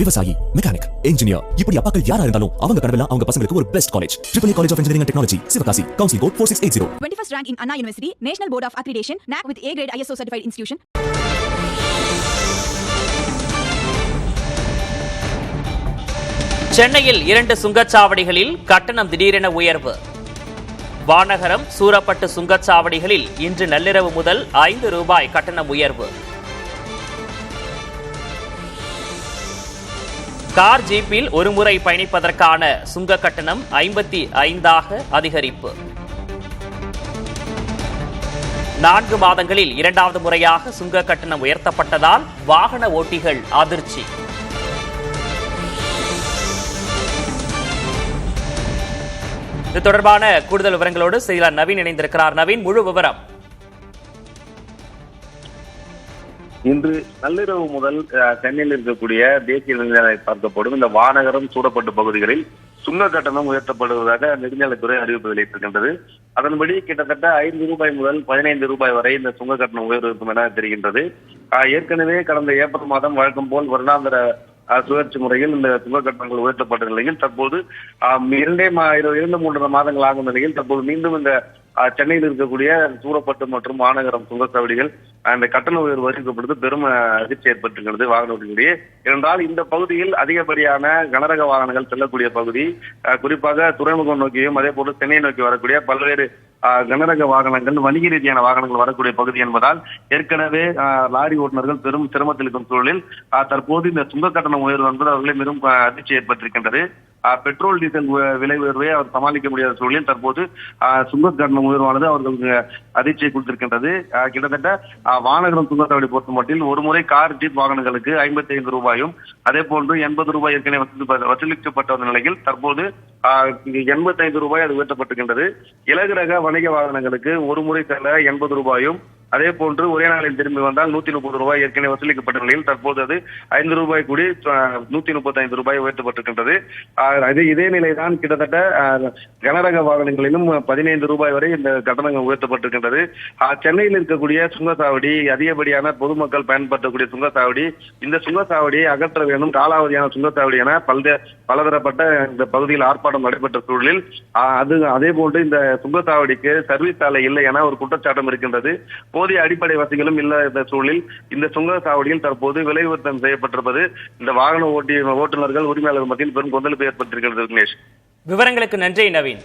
விவசாயி, mechanic, engineer, இப்படி அப்பாக்கள் யாரா இருந்தாலும் அவங்க கனவெல்லாம் அவங்க பசங்களுக்கு ஒரு best college. AAA College of Engineering and Technology, Sivakasi. Counseling code 4680. 21st rank in Anna University, National Board of Accreditation, NAC with A grade ISO certified institution. சென்னையில் 2 சுங்கச்சாவடிகளில் கட்டணம் திடீரென உயர்வு. வானகரம், சூரப்பட்டு சுங்கச்சாவடிகளில் இன்று நள்ளிரவு முதல் ₹5 கட்டணம் உயர்வு. கார் ஜீப்பில் ஒருமுறை பயணிப்பதற்கான சுங்க கட்டணம் 55 அதிகரிப்பு. 4 மாதங்களில் 2வது முறையாக சுங்க கட்டணம் உயர்த்தப்பட்டதால் வாகன ஓட்டிகள் அதிர்ச்சி. இது தொடர்பான கூடுதல் விவரங்களோடு செய்தியாளர் நவீன் இணைந்திருக்கிறார். நவீன், முழு விவரம். இன்று நள்ளிரவு முதல் சென்னையில் இருக்கக்கூடிய தேசிய நெடுஞ்சாலை பார்க்கப்படும் இந்த வானகரம், சூரப்பட்டு பகுதிகளில் சுங்க கட்டணம் உயர்த்தப்படுவதாக நெடுஞ்சாலைத்துறை அறிவிப்பு வெளியிட்டிருக்கின்றது. அதன்படி கிட்டத்தட்ட ₹5 முதல் ₹15 வரை இந்த சுங்க கட்டணம் உயர்வு இருக்கும் என தெரிகின்றது. ஏற்கனவே கடந்த ஏப்ரல் மாதம் வழக்கம் போல் வருடாந்திர சுழற்சி முறையில் இந்த சுங்க கட்டணங்கள் உயர்த்தப்பட்ட நிலையில் தற்போது 2-3 மாதங்கள் ஆகும் நிலையில் தற்போது மீண்டும் இந்த சென்னையில் இருக்கக்கூடிய சூரப்பட்டு மற்றும் மாநகரம் சுங்கச்சாவடிகள் அந்த கட்டண உயர்வு அறிவிக்கப்படுவது பெரும் அதிர்ச்சி ஏற்பட்டிருக்கிறது வாகன ஓட்டிகளிடையே. ஏனென்றால் இந்த பகுதியில் அதிகப்படியான கனரக வாகனங்கள் செல்லக்கூடிய பகுதி, குறிப்பாக துறைமுகம் நோக்கியும் அதே போல சென்னை நோக்கி வரக்கூடிய பல்வேறு கனரக வாகனங்கள், வணிக ரீதியான வாகனங்கள் வரக்கூடிய பகுதி என்பதால் ஏற்கனவே லாரி ஓட்டுநர்கள் பெரும் சிரமத்தில் இருக்கும் சூழலில் தற்போது இந்த சுங்க கட்டணம் உயர்வு என்பது அவர்களை பெரும் அதிர்ச்சி ஏற்பட்டிருக்கின்றது. பெட்ரோல் டீசல் விலை உயர்வை அவர் சமாளிக்க முடியாத சூழலில் தற்போது சுங்க கட்டணம் உயர்வானது அவர்களுக்கு அதிர்ச்சியை கொடுத்திருக்கின்றது. கிட்டத்தட்ட வானகரம் சுங்கச்சாவடி பொறுத்த மட்டில் ஒருமுறை கார் ஜீப் வாகனங்களுக்கு ₹55, அதே போன்று ₹80 ஏற்கனவே வசூலிக்கப்பட்ட நிலையில் தற்போது ₹85 அது உயர்த்தப்பட்டிருக்கின்றது. இலகு ரக வணிக வாகனங்களுக்கு ஒருமுறை செல்ல ₹80, அதே போன்று ஒரே நாளில் திரும்பி வந்தால் ₹130 ஏற்கனவே வசூலிக்கப்பட்ட நிலையில் தற்போது அது ₹5 கூடி ₹135 உயர்த்தப்பட்டிருக்கின்றது. இதே நிலைதான் கிட்டத்தட்ட கனரக வாகனங்களிலும் ₹15 வரை இந்த கட்டணங்கள் உயர்த்தப்பட்டிருக்கின்றது. சென்னையில் இருக்கக்கூடிய சுங்கச்சாவடி அதிகப்படியான பொதுமக்கள் பயன்படுத்தக்கூடிய சுங்கச்சாவடி, இந்த சுங்கச்சாவடியை அகற்ற வேண்டும், காலாவதியான சுங்கச்சாவடி என பலதரப்பட்ட இந்த பகுதியில் ஆர்ப்பாட்டம் நடைபெற்ற சூழலில் அதே போன்று இந்த சுங்கச்சாவடிக்கு சர்வீஸ் சாலை இல்லை என ஒரு குற்றச்சாட்டம் இருக்கின்றது. போதிய அடிப்படை வசதிகளும் இல்லாத சூழலில் இந்த சுங்கச்சாவடியில் தற்போது விலை உயர்த்தம் செய்யப்பட்டிருப்பது இந்த வாகன ஓட்டுநர்கள் உரிமையாளர்கள் மத்தியில் பெரும் கொந்தளிப்பு ஏற்பட்டிருக்கிறது. விக்னேஷ், விவரங்களுக்கு நன்றி நவீன்.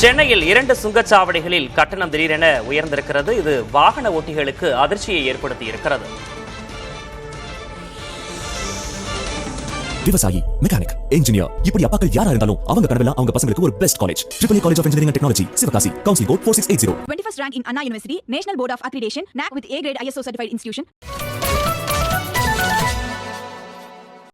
சென்னையில் 2 சுங்கச்சாவடிகளில் கட்டணம் திடீரென உயர்ந்திருக்கிறது. இது வாகன ஓட்டிகளுக்கு அதிர்ச்சியை ஏற்படுத்தி இருக்கிறது. விவசாயி, மெக்கானிக், இன்ஜினியர், இப்படி அப்பாக்கள் யாரா இருந்தாலும் அவங்க கனவெல்லாம் அவங்க பசங்களுக்கு ஒரு best college. AAA College of Engineering and Technology, Sivakasi. Counseling code 4680. 21st rank in Anna University, National Board of Accreditation, NAC with A grade ISO certified institution.